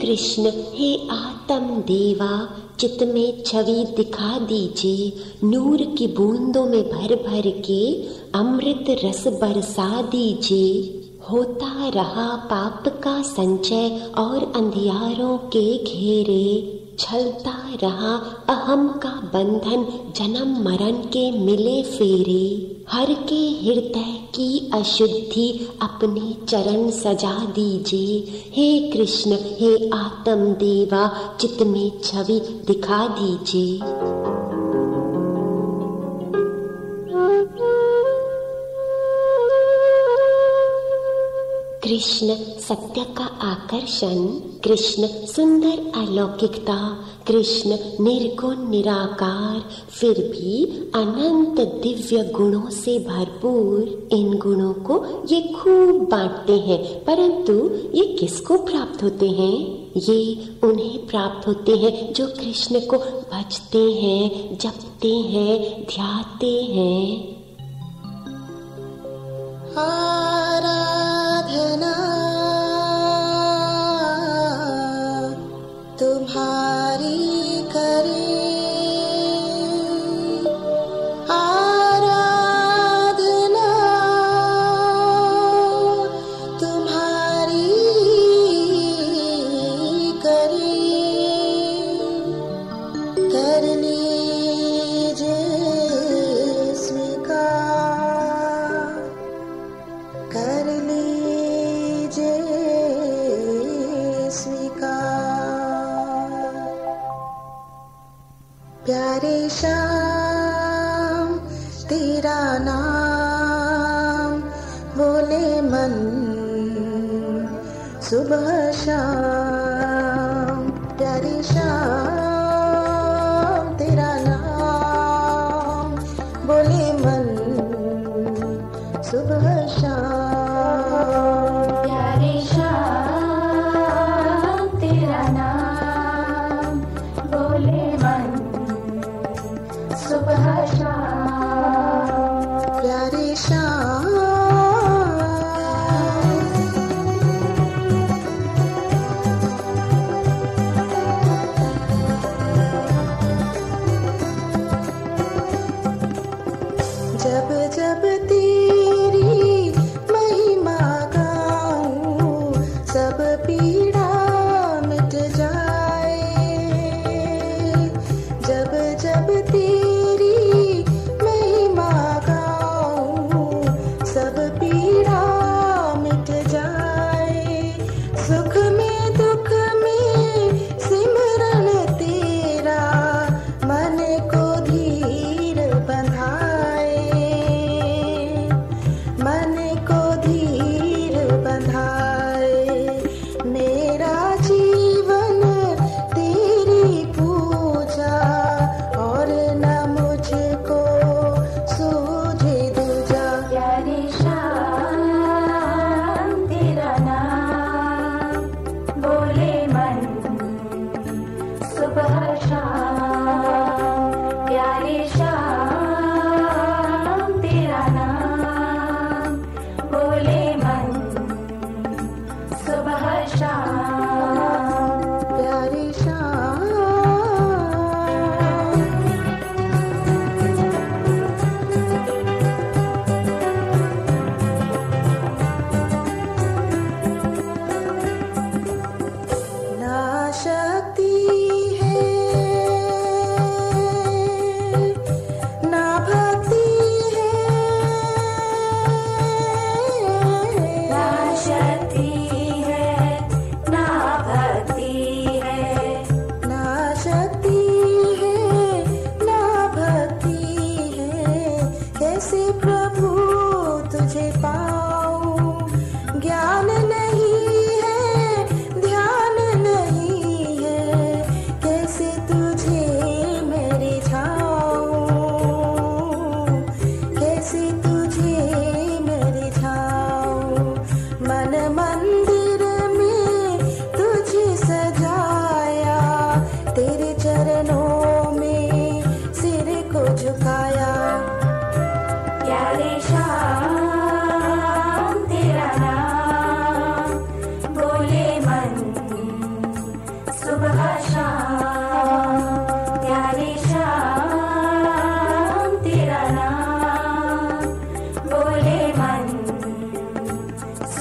कृष्ण हे आत्म देवा, चित्त में छवि दिखा दीजिए। नूर की बूंदों में भर भर के अमृत रस बरसा दीजिए। होता रहा पाप का संचय और अंधियारों के घेरे, छलता रहा अहम का बंधन, जन्म मरण के मिले फेरे। हर के हृदय की अशुद्धि अपने चरण सजा दीजिए। हे कृष्ण हे आत्म देवा, चित्त में छवि दिखा दीजिए। कृष्ण सत्य का आकर्षण, कृष्ण सुंदर अलौकिकता, कृष्ण निर्गुण निराकार, फिर भी अनंत दिव्य गुणों से भरपूर। इन गुणों को ये खूब बांटते हैं, परंतु ये किसको प्राप्त होते हैं? ये उन्हें प्राप्त होते हैं जो कृष्ण को भजते हैं, जपते हैं, ध्याते हैं। तुम्हारी करे, आराधना तुम्हारी करे। कर लीजिए स्वीकार, कर लीजिए स्वीकार। प्यारे श्याम तेरा नाम बोले मन सुबह शाम। प्यारे श्याम तेरा नाम बोले मन सुबह शाम। प्यारे श्याम तेरा नाम बोले मन सुबह शाम। प्यारे श्याम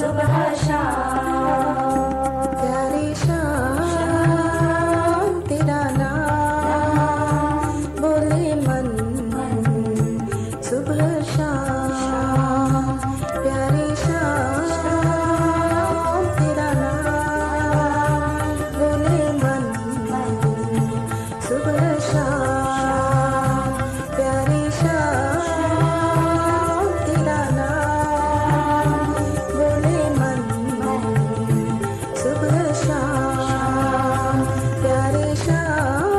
सुबह शाम प्यारे श्याम तेरा नाम बोले मन सुबह शाम प्यारे श्याम तेरा नाम बोले मन सुबह शाम प्यारे श्याम तेरा नाम बोले मन सुबह शाम प्यारे श्याम।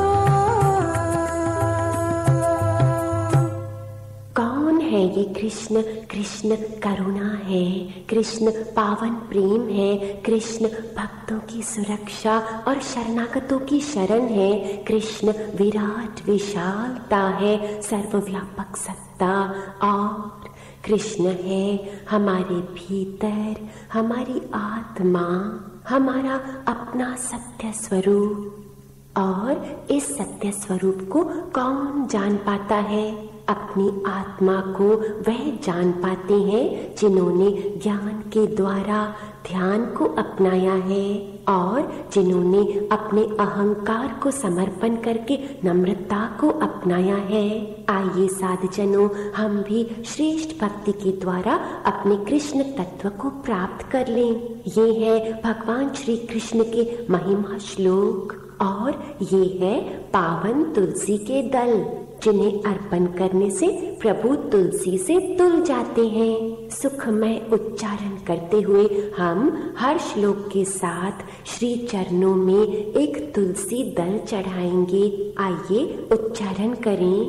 कौन है ये कृष्ण? कृष्ण करुणा है, कृष्ण पावन प्रेम है, कृष्ण भक्तों की सुरक्षा और शरणागतों की शरण है, कृष्ण विराट विशालता है, सर्वव्यापक सत्ता, और कृष्ण है हमारे भीतर, हमारी आत्मा, हमारा अपना सत्य स्वरूप। और इस सत्य स्वरूप को कौन जान पाता है? अपनी आत्मा को वह जान पाते हैं जिन्होंने ज्ञान के द्वारा ध्यान को अपनाया है और जिन्होंने अपने अहंकार को समर्पण करके नम्रता को अपनाया है। आइए साधुजनों, हम भी श्रेष्ठ भक्ति के द्वारा अपने कृष्ण तत्व को प्राप्त कर लें। ये है भगवान श्री कृष्ण के महिमा श्लोक और ये है पावन तुलसी के दल, जिन्हें अर्पण करने से प्रभु तुलसी से तुल जाते हैं। सुखमय उच्चारण करते हुए हम हर श्लोक के साथ श्री चरणों में एक तुलसी दल चढ़ाएंगे। आइए उच्चारण करें।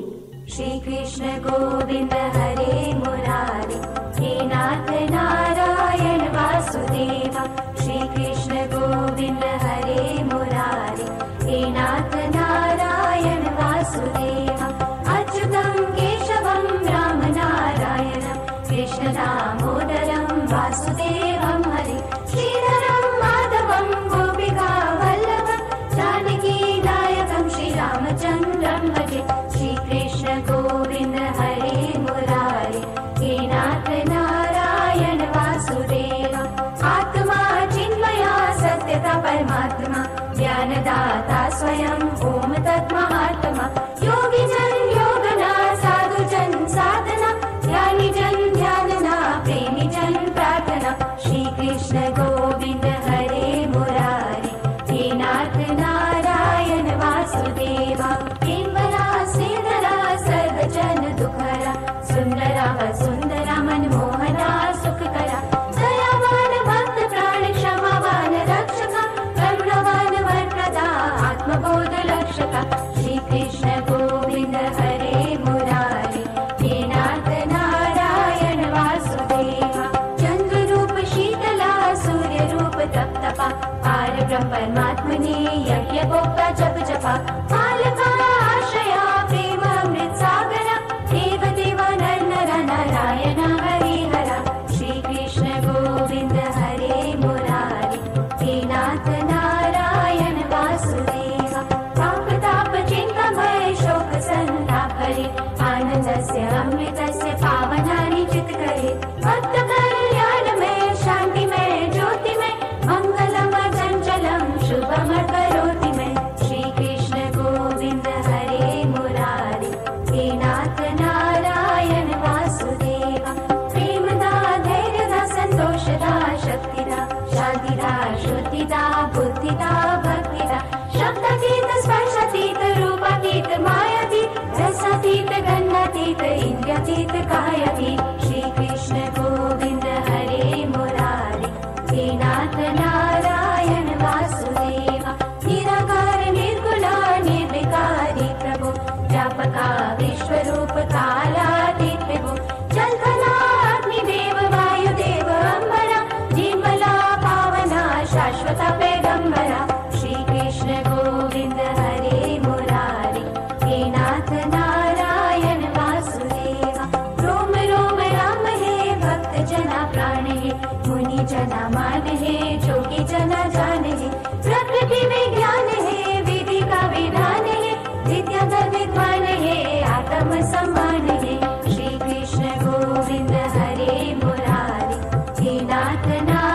श्री कृष्ण गोविंद हरे मुरारी, हे नाथ नारायण वासुदेवा। श्री कृष्ण गोविंद हरे मुरारी, हे नाथ नारायण वासुदेवा। अच्युतं केशवं राम नारायणं, कृष्ण दामोदरं वासुदेवं हरे। श्रीधरं माधवं गोपिका वल्लभं, जानकी नायकं श्रीरामचन्द्रं भजे। श्री कृष्ण गोविंद हरे मुरारी, हे नाथ नारायण वासुदेवा। आत्मा चिन्मया सत्यता परमात्मा, ज्ञानदाता स्वयं ओम तत्महात्मा। योगी जन योगना, साधु जन साधना, ज्ञानी जन ध्यानना, प्रेमी जन प्रार्थना। श्री कृष्ण गोविंद हरे मुरारी, हे नाथ नारायण वासुदेवा। प्रेमरा श्रीधरा सर्वजन दुखरा, सुंदरा वसुंधरा मनमोहना सुखकरा। दयावान भक्त प्राण क्षमावान रक्षका, करुणावान वरप्रदा आत्मबोध लक्षका। श्री कृष्ण गोविंद हरे मुरारी, हे नाथ नारायण वासुदेवा। चंद्र रूप शीतला, सूर्य रूप तप्तपा, पार ब्रह्म परमात्मने यज्ञ गोप्ता जप जपा। बालका आश्रया प्रेम अमृत सागरा, देव देवा नर नर नारायण हरि हरा। श्री कृष्ण गोविंद हरे मुरारी, हे नाथ नारायण वासुदेवा। पाप ताप चिंता भय शोक संताप हरे, आनंदस्य अमृतस्य पावनानि चित्करे। भक्त कल्याण में शांति में ज्योति में, मंगलम चंचलम शुभम करोति में। श्री कृष्ण गोविंद हरे मुरारी, हे नाथ नारायण वासुदेवा। प्रेमदा धैर्यदा संतोषदा शक्तिदा, शांतिदा शुद्धिदा बुद्धिदा भक्तिदा। शब्दातीत स्पर्शातीत रूपातीत मायातीत, रसातीत गंधातीत इंद्रियातीत कायातीत। श्री कृष्ण गोविंद हरे मुरारी, हे नाथ नारायण वासुदेवा। निराकार निर्गुणा निर्विकारी प्रभु, व्यापका विश्वरूप कालातीत विभु। जलधरा अग्निदेव वायुदेव अंबरा, निर्मला पावना शाश्वता पैगंबरा। श्री कृष्ण गोविंद हरे मुरारी, हे नाथ नारायण वासुदेवा। रोम रोम राम है, भक्त जना प्राण है, मुनि जना मान है, जोगी जना जान है। प्रकृति विज्ञान है, विधि का विधान है, विद्याधर विद्वान है, आत्म सम्मान है। श्री कृष्ण गोविंद हरे मुरारी, हे नाथ नारायण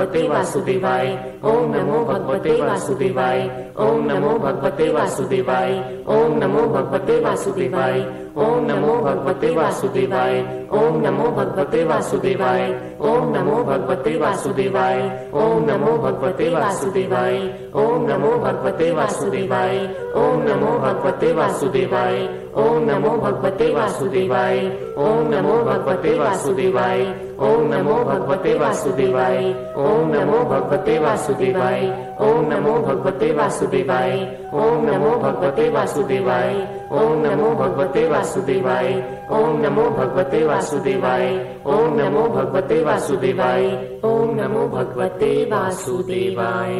भगवते वासुदेवाय। ओम नमो भगवते वासुदेवाय। ओम नमो भगवते वासुदेवाय। ओम नमो भगवते वासुदेवाय। ओम नमो भगवते वासुदेवाय। ओम नमो भगवते वासुदेवाय। ओम नमो भगवते वासुदेवाय। ओम नमो भगवते वासुदेवाय। ओम नमो भगवते वासुदेवाय। ओम नमो भगवते वासुदेवाय। ओम नमो भगवते वासुदेवाय। ओम नमो भगवते वासुदेवाय। ओम नमो भगवते वासुदेवाय। ओम नमो भगवते वासुदेवाय। ओम नमो भगवते वासुदेवाय। ओम नमो भगवते वासुदेवाय। ओम नमो भगवते वासुदेवाय। ओम नमो भगवते वासुदेवाय। ओम नमो भगवते वासुदेवाय। ओम नमो भगवते वासुदेवाय।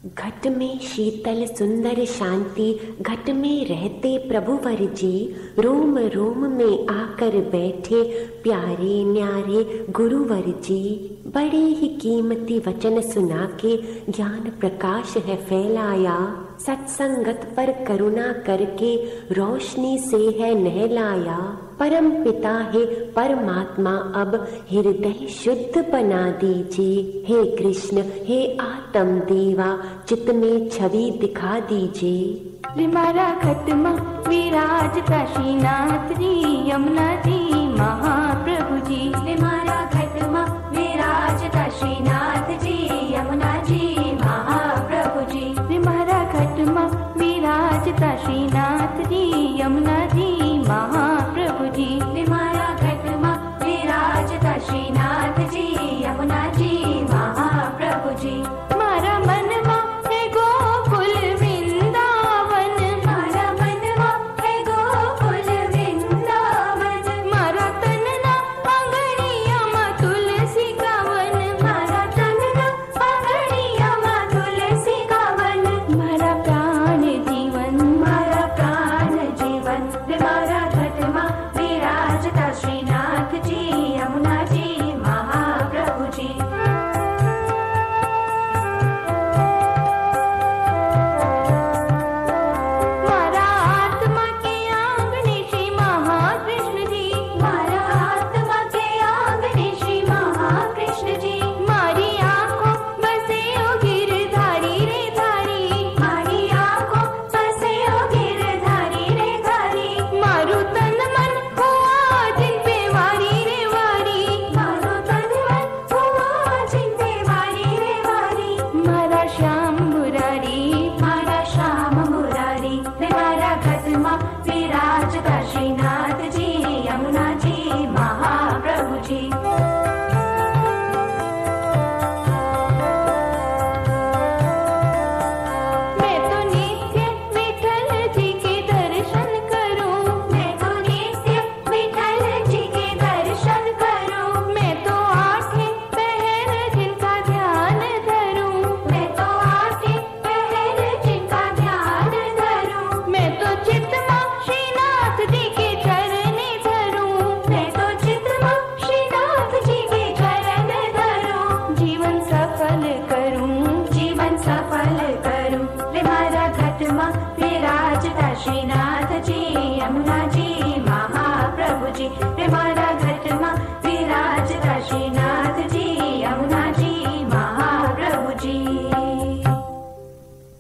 घट में शीतल सुंदर शांति, घट में रहते प्रभुवर जी, रोम रोम में आकर बैठे प्यारे न्यारे गुरुवर जी। बड़े ही कीमती वचन सुना के ज्ञान प्रकाश है फैलाया, सत्संगत पर करुणा करके रोशनी से है नहलाया। परम पिता है परमात्मा अब हृदय शुद्ध बना दीजिए। हे कृष्ण हे आत्म देवा चित्त में छवि दिखा दीजिए। मारा खत्म विराज काशीनाथ जी, यमुना जी महाप्रभु जी। मारा खत्म विराज काशीनाथ जी, यमुना जी महाप्रभु जी। मारा खत्म विराज काशीनाथ जी, यमुना जी महाप्रभु जी। मारा खत्म विराज काशीनाथ जी, यमुना जी महाप्रभु जी। मारा मनवा है गोकुल वृंदावन, मारा मनवा है गोकुल वृंदावन। मारा तनना अंगड़िया माँ तुलसी का वन, मारा तनना अंगड़िया माँ तुलसी का वन। मारा प्राण जीवन, मारा प्राण जीवन। मारा खत्मा विराज काशीनाथ जी, यमुना जी महाप्रभु जी। मारा आत्मा के आंगने श्री महाकृष्ण जी, मारा आत्मा के आंगने श्री महाकृष्ण जी। मारी आंखों बसे ओ गिरधारी रे धारी, मारी आंखों बसे ओ गिरधारी रे धारी। मारू तन मन हुआ जिन पे वारी रे वारी, मारू तन मन हुआ जिन पे वारी रे वारी। मारा श्याम मुरारी, मारा श्याम मुरारी। मारा खत्मा विराज काशीनाथ जी, यमुना जी महाप्रभु जी। मैं तो नित्य विठल जी के दर्शन करूं, मैं तो नित्य विठल जी के दर्शन करूं। मैं तो आठें पहर जिनका ध्यान धरूं, मैं तो आठें पहर जिनका ध्यान धरूं। मैं तो चित्तमा श्रीनाथ जी के चरणे धरूं, मैं तो चित्तमा श्रीनाथ जी के चरण धरूं। जीवन सफल करूं, जीवन सफल करूं। मारा खत्मा विराज काशीनाथ जी, यमुना जी महाप्रभु जी। मारा खत्मा विराज काशीनाथ जी, यमुना जी महाप्रभु जी।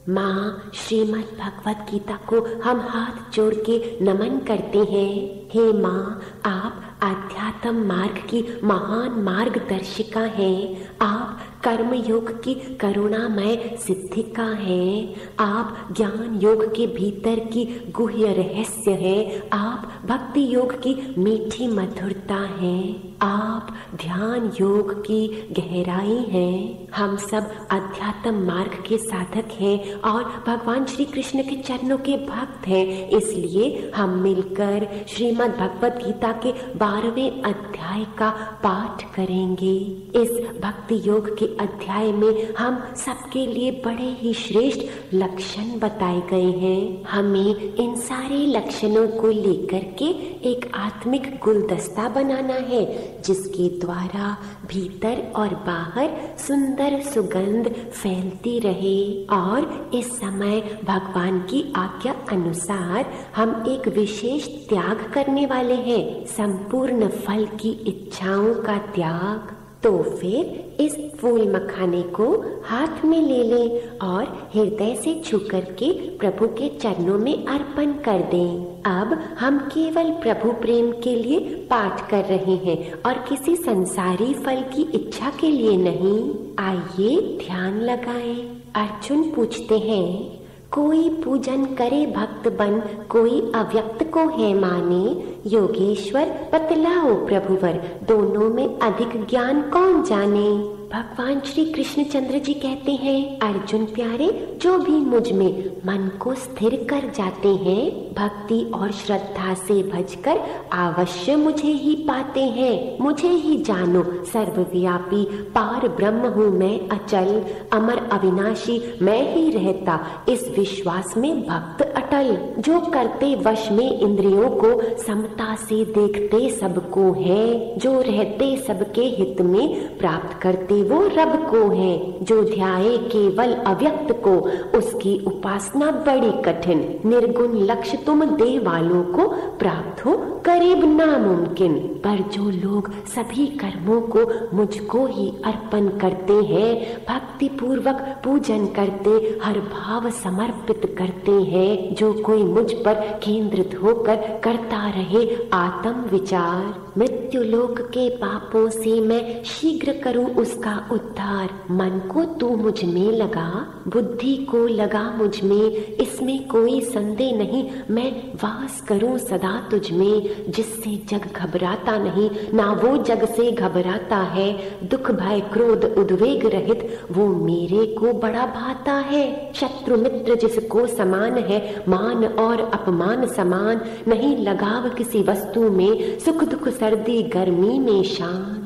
माँ श्रीमद् भगवत गीता को हम हाथ जोड़ के नमन करते हैं। हे माँ, आप आध्यात्म मार्ग की महान मार्गदर्शिका हैं। आप कर्म योग की करुणामय सिद्धिका हैं। आप ज्ञान योग के भीतर की गुह्य रहस्य हैं। आप भक्ति योग की मीठी मधुरता हैं। आप ध्यान योग की गहराई हैं। हम सब अध्यात्म मार्ग के साधक हैं और भगवान श्री कृष्ण के चरणों के भक्त हैं। इसलिए हम मिलकर श्रीमद् भगवत गीता के 12वें अध्याय का पाठ करेंगे। इस भक्ति योग के अध्याय में हम सबके लिए बड़े ही श्रेष्ठ लक्षण बताए गए हैं। हमें इन सारे लक्षणों को लेकर के एक आत्मिक गुलदस्ता बनाना है, जिसके द्वारा भीतर और बाहर सुंदर सुगंध फैलती रहे। और इस समय भगवान की आज्ञा अनुसार हम एक विशेष त्याग करने वाले हैं, संपूर्ण फल की इच्छाओं का त्याग। तो फिर इस फूल मखाने को हाथ में ले लें और हृदय से छू करके प्रभु के चरणों में अर्पण कर दें। अब हम केवल प्रभु प्रेम के लिए पाठ कर रहे हैं और किसी संसारी फल की इच्छा के लिए नहीं। आइए ध्यान लगाएं। अर्जुन पूछते हैं, कोई पूजन करे भक्त बन, कोई अव्यक्त को है माने। योगेश्वर बतलाओ प्रभुवर, दोनों में अधिक ज्ञान कौन जाने। भगवान श्री कृष्णचंद्र जी कहते हैं, अर्जुन प्यारे, जो भी मुझ में मन को स्थिर कर जाते हैं, भक्ति और श्रद्धा से भजकर अवश्य मुझे ही पाते हैं। मुझे ही जानो, सर्वव्यापी पार ब्रह्म हूँ मैं अचल, अमर अविनाशी मैं ही रहता, इस विश्वास में भक्त अटल। जो करते वश में इंद्रियों को, समता से देखते सबको है, जो रहते सबके हित में, प्राप्त करते वो रब को है। जो ध्याए केवल अव्यक्त को, उसकी उपासना बड़ी कठिन। निर्गुण लक्ष्य तुम दे वालों को, प्राप्त हो करीब नामुमकिन। पर जो लोग सभी कर्मों को मुझको ही अर्पण करते हैं, भक्ति पूर्वक पूजन करते, हर भाव समर्पित करते हैं, जो कोई मुझ पर केंद्रित होकर करता रहे आत्म विचार, मृत्यु लोक के पापों से मैं शीघ्र करूं उसका उद्धार। मन को तू मुझ में लगा, बुद्धि को लगा मुझ में, इसमें कोई संदेह नहीं, मैं वास करूं सदा तुझ में। जिससे जग घबराता नहीं, ना वो जग से घबराता है, दुख भय क्रोध उद्वेग रहित, वो मेरे को बड़ा भाता है। शत्रु मित्र जिसको समान है, मान और अपमान समान, नहीं लगाव किसी वस्तु में, सुख दुख सर्दी गर्मी में शांत।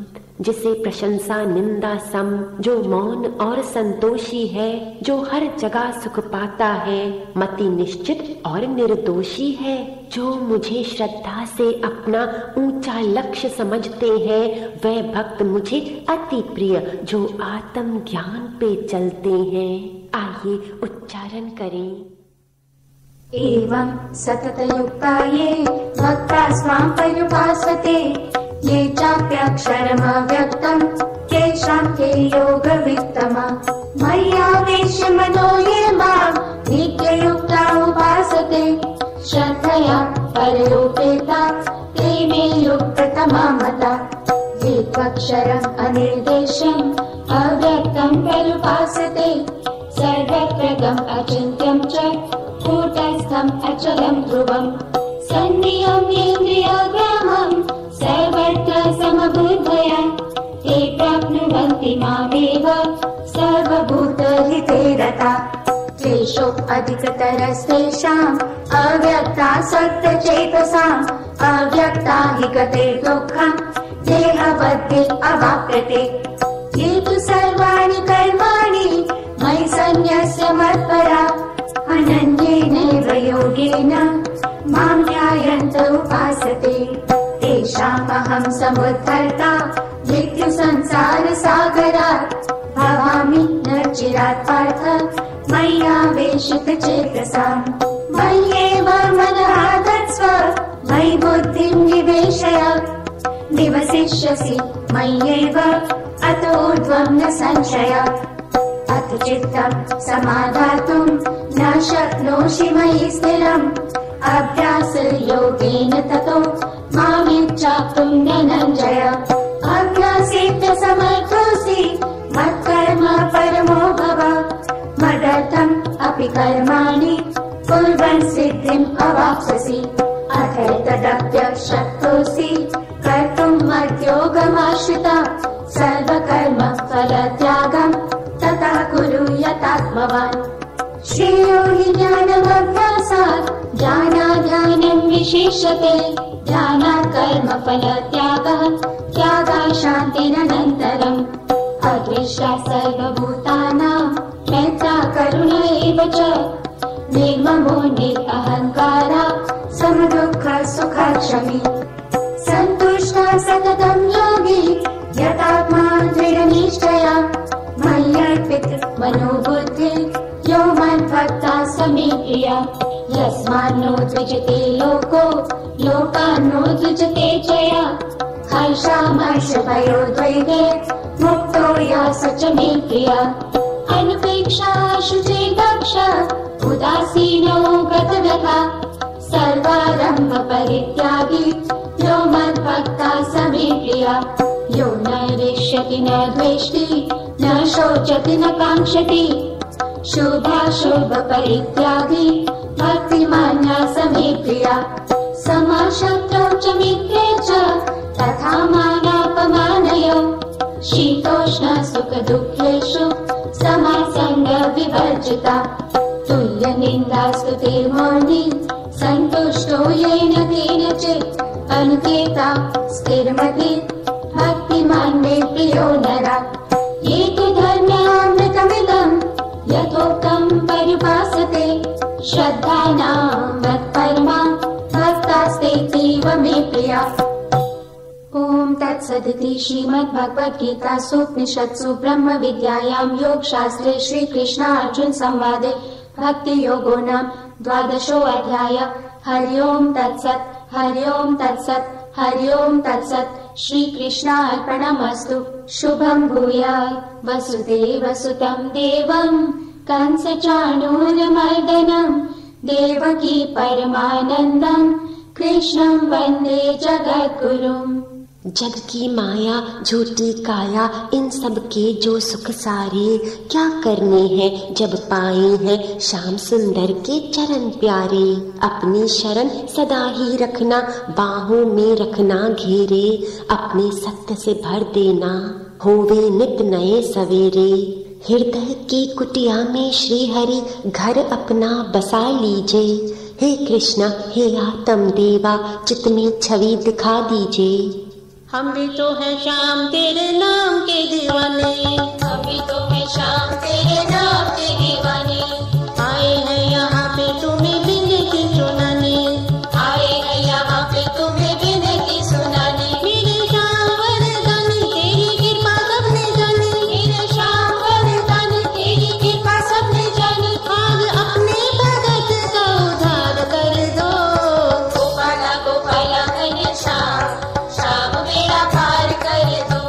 जिसे प्रशंसा निंदा सम, जो मौन और संतोषी है, जो हर जगह सुख पाता है, मति निश्चित और निर्दोषी है। जो मुझे श्रद्धा से अपना ऊंचा लक्ष्य समझते हैं, वह भक्त मुझे अति प्रिय, जो आत्म ज्ञान पे चलते हैं। आइए उच्चारण करें। एवं सततयुक्ता ये भक्ता स्वां पर्युपासते, ये चाप्यक्षरमव्यक्तम् तेषां के योगवित्तमा। मय्यावेश्य मनो ये मां नित्ययुक्ता उपासते, श्रद्धया पररूपेता ते मे युक्ततमा मता। ये त्वक्षरम् अनिर्देश्यम् अव्यक्तं पर्युपासते, सर्वप्रगम् अचिन्त्यं च कूटस्थम् अचलं ध्रुवम्। सन्नियम्येन्द्रियग्रामम् सर्वत्र समबुद्धया, ते प्राप्नुवन्ति मामेव सर्वभूतहिते रता। क्लेशो अधिकतरस्तेषाम् अव्यक्तासक्तचेतसाम्, अव्यक्ता हि गते दुःखम् देहवद्भिः अवाप्यते। ये तु सर्वाणि कर्माणि मयि सन्न्यस्य मत्परा, अनन्येनैव योगेन मां ध्यायन्त उपासते। तेषामहं समुद्धर्ता मृत्यु संसार सागरात्, भवामि न चिरात् पार्थ मय्यावेशित चेतसाम्। मय्येव मनः धत्स्व, मयि बुद्धिं निवेशय, निवसिष्यसि मय्येव अतो ऊर्ध्वं न संशय। अथ चित्तं समाधातुं न शक्नोषि मयि स्थिरम्, अभ्यासयोगेन ततो मामिच्छाप्तुं धनञ्जय। अभ्यासेऽप्य समर्थोऽसि मत्कर्म परमो भव, मदर्थम् अपि कर्माणि कुर्वन् सिद्धिम् अवाप्स्यसि। अथैतदप्य शक्तोऽसि कर्तुम् मद्योगमाश्रिता, सर्वकर्म फलत्यागम् ततः कुरु यथात्मवान्। श्रेयो हि ज्ञानमभ्यासात्, ज्ञानाध्यानं विशिष्यते, ध्यानात् कर्मफलत्यागः, त्यागात् शान्तिरनन्तरम्। अद्वेष्टा सर्वभूतानां, मैत्रा करुणा एव च, निर्ममो निरहङ्कारः, समदुःखः सुखक्षमी। सन्तुष्टः सततं योगी, यतात्मा दृढनिश्चयः, मय्यर्पित मनोबुद्धिः, यो मद्भक्तः स मे प्रियः। यस्मान्नो द्विजते लोको, लोकान्नो द्विजते च यः, हर्षामर्षभयोद्वेगैः हर्ष भयो द्वैते मुक्तो या सच मे प्रिया अनपेक्षा शुचे दक्ष उदासीनो गतव्यथा सर्वारंभ परित्यागी यो मद्भक्ता समे प्रिया यो न रिष्यति न द्वेष्टि न शोचति न काङ्क्षति शुभाशुभ परित्यागी भक्तिमान्या समे प्रिया समशत्रौ च मित्रे च तथा मानापमानयो शीतोष्ण सुख दुःखेषु समासंग विवर्जिता तुल्य निंदा स्तुतिर्मौनी संतुष्टो येन केनचित् अनुकेता स्थिरमति भक्तिमान् मे प्रियो नरा ये तु धर्म्यामृतमिदम् यथोक्तं पर्युपासते श्रद्धानां मत्परमा भक्तास्तेतीव मे प्रिया। ओम तत्सदिति श्रीमद्भगवद्गीतासु उपनिषत्सु ब्रह्म विद्यायां योगशास्त्रे श्री कृष्ण अर्जुन संवादे भक्ति योगो नाम 12 अध्याय। हरि ओम तत्सत् हरि ओम तत्सत् हरि ओम तत्सत्। श्री कृष्णार्पणमस्तु। शुभं भूयात् वसुदेव सुतं देवं कंस चाणूरमर्दनं देवकी परमानंदं कृष्णं वंदे जगद्गुरुम्। जग की माया झूठी काया इन सब के जो सुख सारे क्या करने हैं जब पाए हैं श्याम सुंदर के चरण प्यारे। अपनी शरण सदा ही रखना बाहों में रखना घेरे अपने सत्य से भर देना होवे नित नए सवेरे। हृदय की कुटिया में श्री हरि घर अपना बसा लीजे। हे कृष्ण हे आत्म देवा चित्त में छवि दिखा दीजिए। हम भी तो हैं श्याम तेरे नाम के दीवाने, हम भी तो हैं श्याम तेरे नाम के दीवाने। आए हैं यहाँ पे तुम्हें विनती सुनाने, आए हैं यहाँ पे तुम्हें विनती सुनाने। मेरे श्याम वरदानी तेरी कृपा सबने जानी, मेरे श्याम वरदानी तेरी कृपा सबने जानी। आज अपने भगत का उद्धार कर दो। गोपाला गोपाला कन्हैया श्याम श्याम बेड़ा पार कर दो।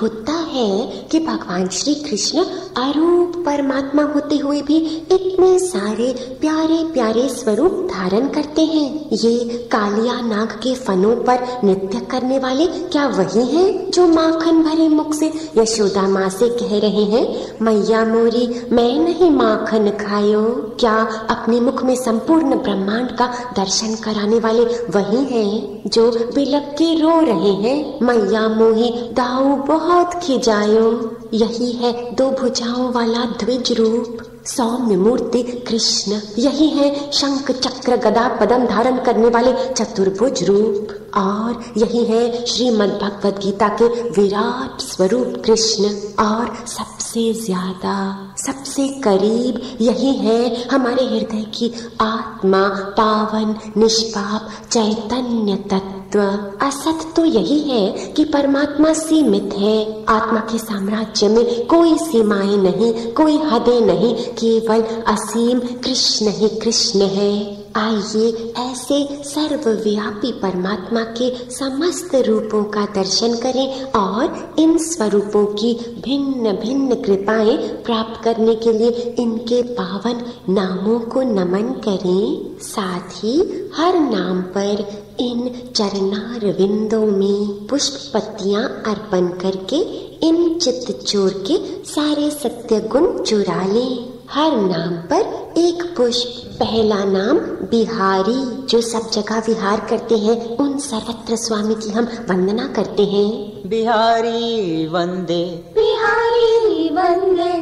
अद्भुतता है कि भगवान श्री कृष्ण अरूप परमात्मा होते हुए भी इतने सारे प्यारे प्यारे स्वरूप धारण करते हैं। ये कालिया नाग के फनों पर नृत्य करने वाले क्या वही हैं जो माखन भरे मुख से यशोदा माँ से कह रहे हैं, मैया मोरी मैं नहीं माखन खायो? क्या अपने मुख में संपूर्ण ब्रह्मांड का दर्शन कराने वाले वही हैं जो बिलक के रो रहे हैं, मैया मोही दाऊ बहुत खिजायो? यही है दो भुजाओं वाला द्विज रूप सौम्य मूर्ति कृष्ण। यही है शंख चक्र गदा पद्म धारण करने वाले चतुर्भुज रूप। और यही है श्रीमद् भगवद गीता के विराट स्वरूप कृष्ण। और सबसे ज्यादा सबसे करीब यही है हमारे हृदय की आत्मा, पावन निष्पाप चैतन्य तत्व। असत तो यही है कि परमात्मा सीमित है। आत्मा के साम्राज्य में कोई सीमाएं नहीं, कोई हदें नहीं, केवल असीम कृष्ण ही कृष्ण है। आइए ऐसे सर्वव्यापी परमात्मा के समस्त रूपों का दर्शन करें और इन स्वरूपों की भिन्न भिन्न कृपाएं प्राप्त करने के लिए इनके पावन नामों को नमन करें। साथ ही हर नाम पर इन चरणारविंदों में पुष्प पत्तियां अर्पण करके इन चित्त चोर के सारे सत्य गुण चुरा लें। हर नाम पर एक पुष्प। पहला नाम बिहारी, जो सब जगह विहार करते हैं, उन सर्वत्र स्वामी की हम वंदना करते हैं। बिहारी वंदे, बिहारी वंदे।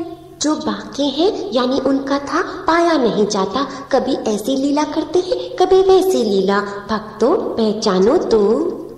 जो बाके हैं यानी उनका था पाया नहीं जाता, कभी ऐसी लीला करते हैं कभी वैसी लीला। भक्तों पहचानो तो।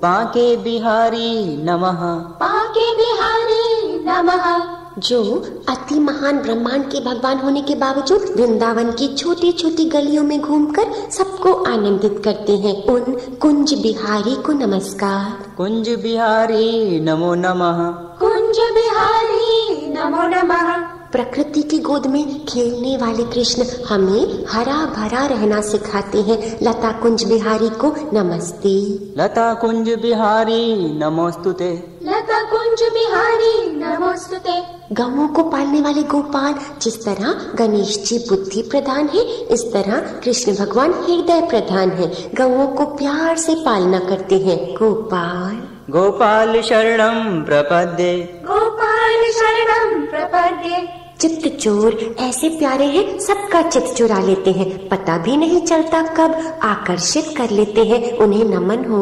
बाके बिहारी नमः, बाके बिहारी नमः। जो अति महान ब्रह्मांड के भगवान होने के बावजूद वृंदावन की छोटी छोटी गलियों में घूमकर सबको आनंदित करते हैं, उन कुंज बिहारी को नमस्कार। कुंज बिहारी नमो नमः, कुंज बिहारी नमो नमः। प्रकृति की गोद में खेलने वाले कृष्ण हमें हरा भरा रहना सिखाते हैं। लता कुंज बिहारी को नमस्ते। लता कुंज बिहारी नमोस्तुते, लता कुंज बिहारी नमोस्तुते। गौओं को पालने वाले गोपाल, जिस तरह गणेश जी बुद्धि प्रधान है, इस तरह कृष्ण भगवान हृदय प्रधान है। गौओं को प्यार से पालना करते हैं गोपाल। गोपाल शरणं प्रपद्ये, गोपाल शरणं प्रपद्ये। चित्त चोर ऐसे प्यारे हैं, सबका चित्त चुरा लेते हैं, पता भी नहीं चलता कब आकर्षित कर लेते हैं। उन्हें नमन हो।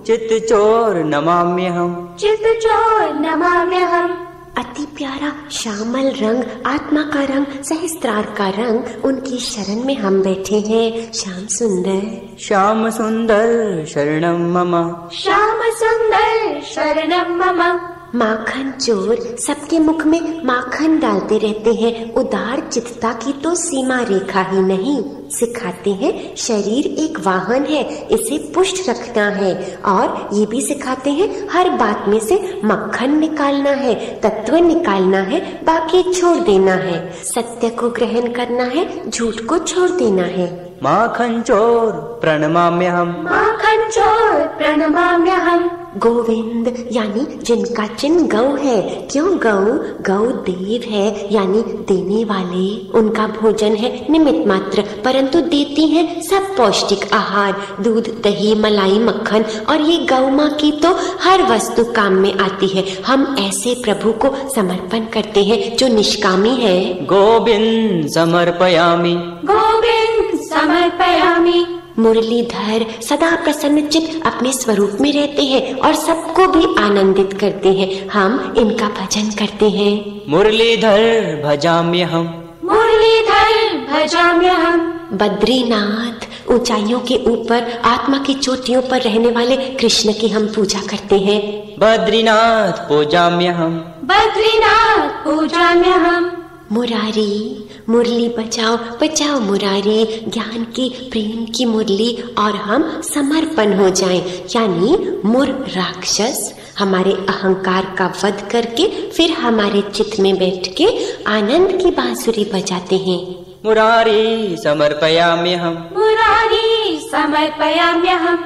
चित्त चोर नमाम्यहम्, चित्त चोर नमाम्यहम्। अति प्यारा श्यामल रंग, आत्मा का रंग, सहस्त्रार का रंग, उनकी शरण में हम बैठे हैं। श्याम सुंदर, श्याम सुंदर शरणं मम, श्याम सुंदर शरणं मम। माखन चोर सबके मुख में माखन डालते रहते हैं। उदार चित्तता की तो सीमा रेखा ही नहीं। सिखाते हैं शरीर एक वाहन है, इसे पुष्ट रखना है। और ये भी सिखाते हैं हर बात में से मक्खन निकालना है, तत्व निकालना है, बाकी छोड़ देना है। सत्य को ग्रहण करना है, झूठ को छोड़ देना है। माखन चोर प्रणमाम्यहम्, माखन चोर प्रणमाम्यहम्। गोविंद यानी जिनका चिन्ह गौ है। क्यों गौ? गौ देव है यानी देने वाले। उनका भोजन है निमित्त मात्र, परंतु देती है सब पौष्टिक आहार, दूध दही मलाई मक्खन। और ये गौ माँ की तो हर वस्तु काम में आती है। हम ऐसे प्रभु को समर्पण करते हैं जो निष्कामी है। गोविंद समर्पयामि, गोविंद समर्पयामि। मुरलीधर सदा प्रसन्नचित्त अपने स्वरूप में रहते हैं और सबको भी आनंदित करते हैं। हम इनका भजन करते हैं। मुरलीधर भजाम्यहम्, मुरलीधर भजाम्यहम्। बद्रीनाथ ऊंचाइयों के ऊपर आत्मा की चोटियों पर रहने वाले कृष्ण की हम पूजा करते हैं। बद्रीनाथ पूजाम्यहम्, बद्रीनाथ पूजाम्यहम्। मुरारी मुरली बजाओ बजाओ मुरारी, ज्ञान की प्रेम की मुरली और हम समर्पण हो जाएं। यानी मुर राक्षस हमारे अहंकार का वध करके फिर हमारे चित्त में बैठ के आनंद की बांसुरी बजाते हैं। मुरारी समर्पयाम्यहम्, मुरारी समर्पयाम्यहम्।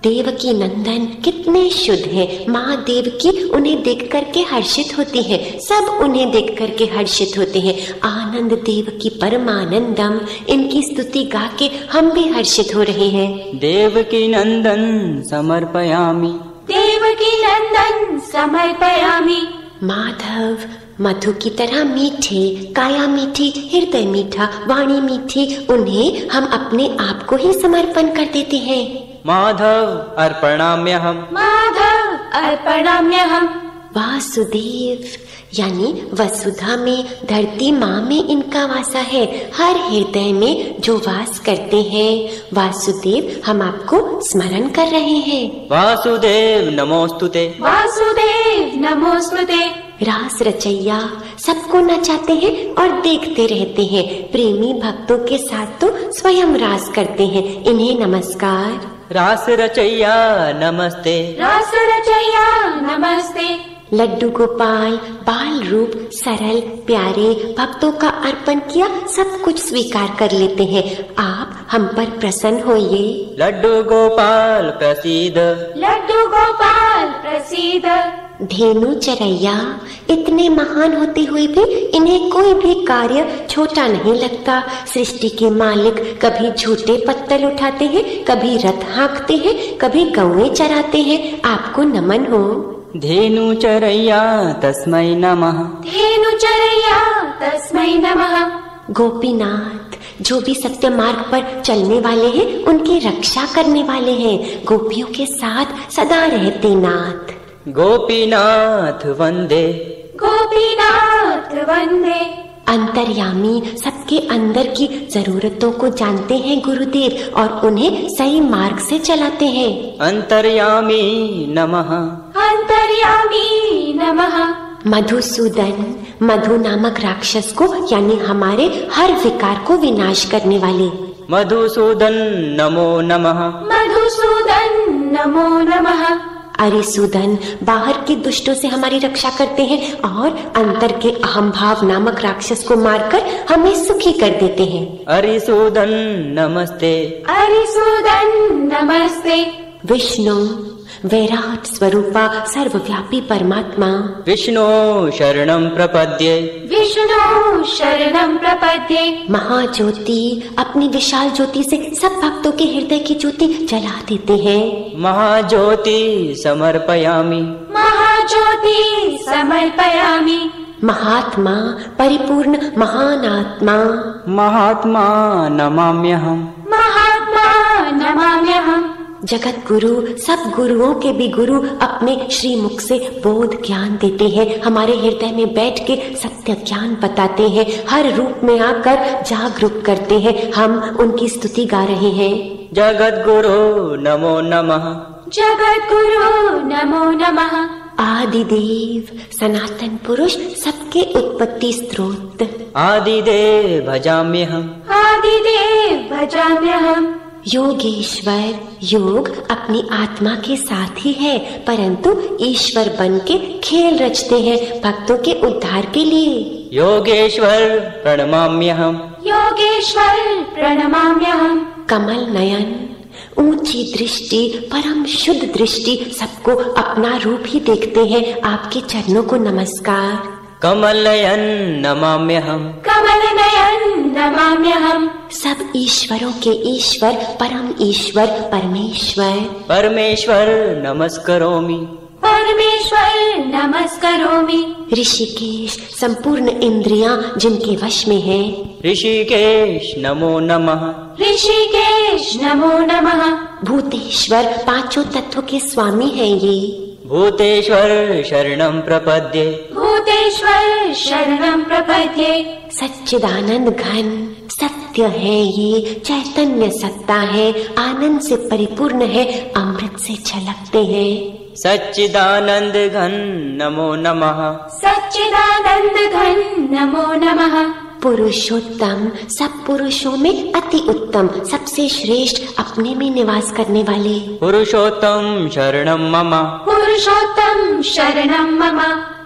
देवकी नंदन कितने शुद्ध हैं। माँ देवकी उन्हें देख करके हर्षित होती हैं, सब उन्हें देख करके हर्षित होते हैं। आनंद देवकी परमानंदम, इनकी स्तुति गा के हम भी हर्षित हो रहे हैं। देवकी नंदन समर्पयामि, देवकी नंदन समर्पयामि। माधव मधु की तरह मीठे, काया मीठी, हृदय मीठा, वाणी मीठी, उन्हें हम अपने आप को ही समर्पण कर देते हैं। माधव अर्पणाम्यहम्, माधव अर्पणाम्यहम्। वासुदेव यानी वसुधा में, धरती माँ में इनका वासा है। हर हृदय में जो वास करते हैं, वासुदेव हम आपको स्मरण कर रहे हैं। वासुदेव नमोस्तुते, वासुदेव नमोस्तुते। रास रचैया सबको नचाते हैं और देखते रहते हैं। प्रेमी भक्तों के साथ तो स्वयं रास करते हैं, इन्हें नमस्कार। रास रचैया नमस्ते, रास रचैया नमस्ते। लड्डू गोपाल बाल रूप सरल प्यारे भक्तों का अर्पण किया, सब कुछ स्वीकार कर लेते हैं। आप हम पर प्रसन्न होइए। लड्डू गोपाल प्रसीद, लड्डू गोपाल प्रसीद। धेनु चरैया इतने महान होते हुए भी इन्हें कोई भी कार्य छोटा नहीं लगता। सृष्टि के मालिक कभी झूठे पत्तल उठाते हैं, कभी रथ हाँकते हैं, कभी गौएं चराते हैं। आपको नमन हो। धेनु चरैया तस्मै नमः, धेनु चरैया तस्मै नमः। गोपीनाथ जो भी सत्य मार्ग पर चलने वाले हैं, उनकी रक्षा करने वाले हैं। गोपियों के साथ सदा रहते नाथ। गोपीनाथ वंदे, गोपीनाथ वंदे। अंतर्यामी सबके अंदर की जरूरतों को जानते हैं गुरुदेव और उन्हें सही मार्ग से चलाते हैं। अंतर्यामी नमः, अंतर्यामी नमः। मधुसूदन मधु नामक राक्षस को यानी हमारे हर विकार को विनाश करने वाले। मधुसूदन नमो नमः, मधुसूदन नमो नमः। अरिसूदन बाहर के दुष्टों से हमारी रक्षा करते हैं और अंतर के अहम भाव नामक राक्षस को मारकर हमें सुखी कर देते हैं। अरिसूदन नमस्ते, अरिसूदन नमस्ते। विष्णु वैराट स्वरूपा सर्वव्यापी परमात्मा। विष्णु शरणं प्रपद्ये, विष्णु शरणं प्रपद्ये। महाज्योति अपनी विशाल ज्योति से सब भक्तों के हृदय की ज्योति जला देते हैं। महाज्योति समर्पयामि, महाज्योति समर्पयामि। महात्मा परिपूर्ण महान आत्मा। महात्मा नमाम्यहम्, महात्मा नमाम्यहम्। जगत गुरु सब गुरुओं के भी गुरु अपने श्री मुख से बोध ज्ञान देते हैं, हमारे हृदय में बैठ के सत्य ज्ञान बताते हैं, हर रूप में आकर जागरूक करते हैं। हम उनकी स्तुति गा रहे हैं। जगत गुरु नमो नमः, जगत गुरु नमो नमः। आदिदेव सनातन पुरुष सबके उत्पत्ति स्रोत। आदिदेव भजाम्यहम्, आदिदेव भजाम्यहम्। योगेश्वर योग अपनी आत्मा के साथ ही है, परंतु ईश्वर बन के खेल रचते हैं भक्तों के उद्धार के लिए। योगेश्वर प्रणमाम्यहम्, योगेश्वर प्रणमाम्यहम्। कमल नयन ऊंची दृष्टि परम शुद्ध दृष्टि सबको अपना रूप ही देखते हैं। आपके चरणों को नमस्कार। कमल नयन नमाम्यहम्, कमल नयन नमाम्यहम्। सब ईश्वरों के ईश्वर परम ईश्वर परमेश्वर। परमेश्वर नमस्करोमि, परमेश्वर नमस्करोमि। ऋषिकेश संपूर्ण इंद्रियां जिनके वश में है। ऋषिकेश नमो नमः, ऋषिकेश नमो नमः। भूतेश्वर पांचों तत्वों के स्वामी हैं ये। भूतेश्वर शरणं प्रपद्ये, भूतेश्वर शरणं प्रपद्ये। सच्चिदानंद घन सत्य है ये, चैतन्य सत्ता है, आनंद से परिपूर्ण है, अमृत से छलकते हैं। सच्चिदानंद घन नमो नमः, सच्चिदानंद घन नमो नमः। पुरुषोत्तम सब पुरुषों में अति उत्तम, सबसे श्रेष्ठ, अपने में निवास करने वाले। पुरुषोत्तम शरणं मम, पुरुषोत्तम शरणं मम।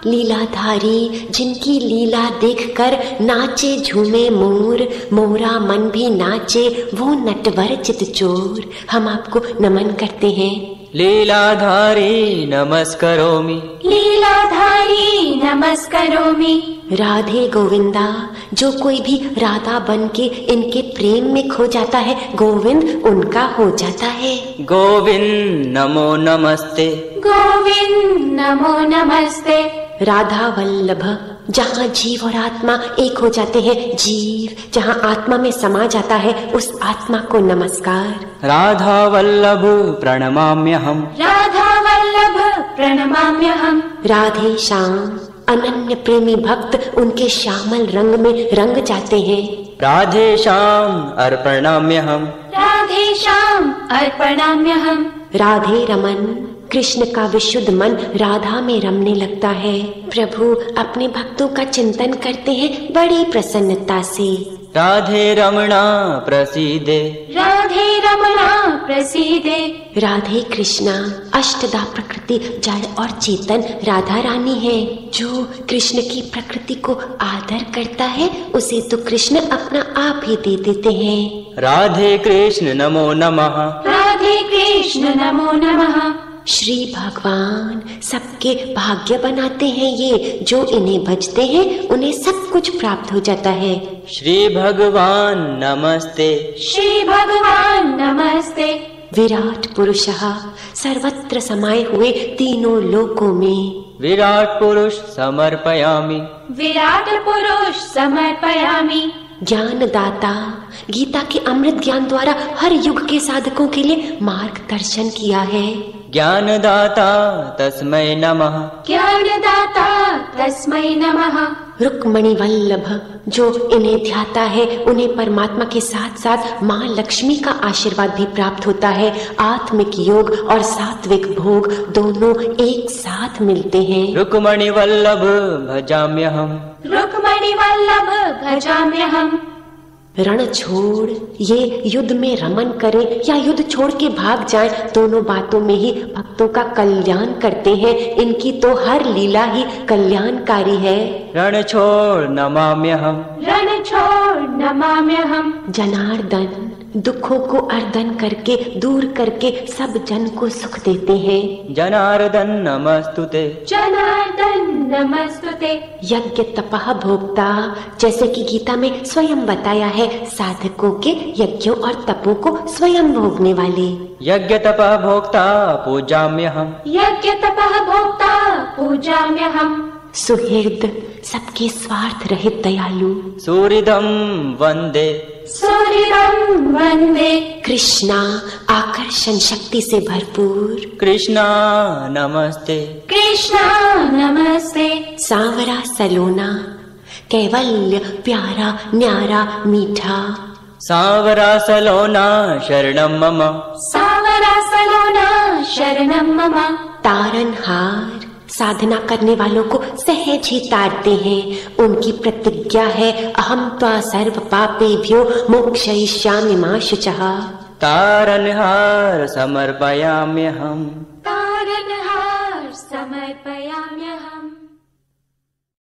लीलाधारी जिनकी लीला देखकर नाचे झूमे मोर, मोरा मन भी नाचे वो नटवर चितचोर। हम आपको नमन करते हैं। लीलाधारी नमस्करोमि, लीलाधारी नमस्करोमि। राधे गोविंदा, जो कोई भी राधा बन के इनके प्रेम में खो जाता है, गोविंद उनका हो जाता है। गोविंद नमो नमस्ते, गोविंद नमो नमस्ते। राधा वल्लभ, जहाँ जीव और आत्मा एक हो जाते हैं, जीव जहाँ आत्मा में समा जाता है उस आत्मा को नमस्कार। राधा वल्लभ प्रणमाम्यहम्, राधा वल्लभ प्रणमाम्यहम्। राधे श्याम, अनन्य प्रेमी भक्त उनके श्यामल रंग में रंग जाते हैं। राधे श्याम अर्पणाम्यहम्, राधे श्याम अर्पणाम्यहम्। राधे रमन, कृष्ण का विशुद्ध मन राधा में रमने लगता है। प्रभु अपने भक्तों का चिंतन करते हैं बड़ी प्रसन्नता से। राधे रमणा प्रसीदे, राधे रमणा प्रसीदे। राधे कृष्णा, अष्टधा प्रकृति जड़ और चेतन राधा रानी है। जो कृष्ण की प्रकृति को आदर करता है उसे तो कृष्ण अपना आप ही दे देते हैं। राधे कृष्ण नमो नमः, राधे कृष्ण नमो नमः। श्री भगवान सबके भाग्य बनाते हैं, ये जो इन्हें भजते हैं उन्हें सब कुछ प्राप्त हो जाता है। श्री भगवान नमस्ते, श्री भगवान नमस्ते। विराट पुरुषः, सर्वत्र समाये हुए तीनों लोकों में। विराट पुरुष समर्पयामि, विराट पुरुष समर्पयामि। ज्ञानदाता, गीता के अमृत ज्ञान द्वारा हर युग के साधकों के लिए मार्गदर्शन किया है। ज्ञानदाता तस्मै नमः, ज्ञानदाता तस्मै नमः। रुक्मणी वल्लभ, जो इन्हें ध्याता है उन्हें परमात्मा के साथ साथ माँ लक्ष्मी का आशीर्वाद भी प्राप्त होता है। आत्मिक योग और सात्विक भोग दोनों एक साथ मिलते हैं। रुक्मणी वल्लभ भजाम्यहम्, रुक्मणी वल्लभ भजाम्यहम्। रण छोड़ ये युद्ध में रमन करें या युद्ध छोड़ के भाग जाएं, दोनों बातों में ही भक्तों का कल्याण करते हैं। इनकी तो हर लीला ही कल्याणकारी है। रण छोड़ नमाम्यहम्, रण छोड़ नमाम्यहम्। जनार्दन, दुखों को अर्दन करके दूर करके सब जन को सुख देते हैं। जनार्दन नमस्तुते, जनार्दन नमस्तुते। यज्ञ तपः भोक्ता, जैसे कि गीता में स्वयं बताया है, साधकों के यज्ञों और तपों को स्वयं भोगने वाले। यज्ञ तपः भोक्ता पूजाम्यहम्, यज्ञ तपः भोक्ता पूजाम्यहम्। सुहृद, सबके स्वार्थ रहित दयालु। सूरिदं वन्दे, सूर्यं वन्दे। कृष्णा, आकर्षण शक्ति से भरपूर। कृष्णा नमस्ते, कृष्णा नमस्ते। सांवरा सलोना, कैवल्य प्यारा न्यारा मीठा। सांवरा सलोना शरणं मम, सांवरा सलोना शरणं मम। तारनहार, साधना करने वालों को सहज ही तारते हैं। उनकी प्रतिज्ञा है, अहम त्वा सर्व पापेभ्यो मोक्षयिष्यामि मा शुचः। तारनहार समर्पयाम्यहम्, तारनहार समर्पयाम्यहम्।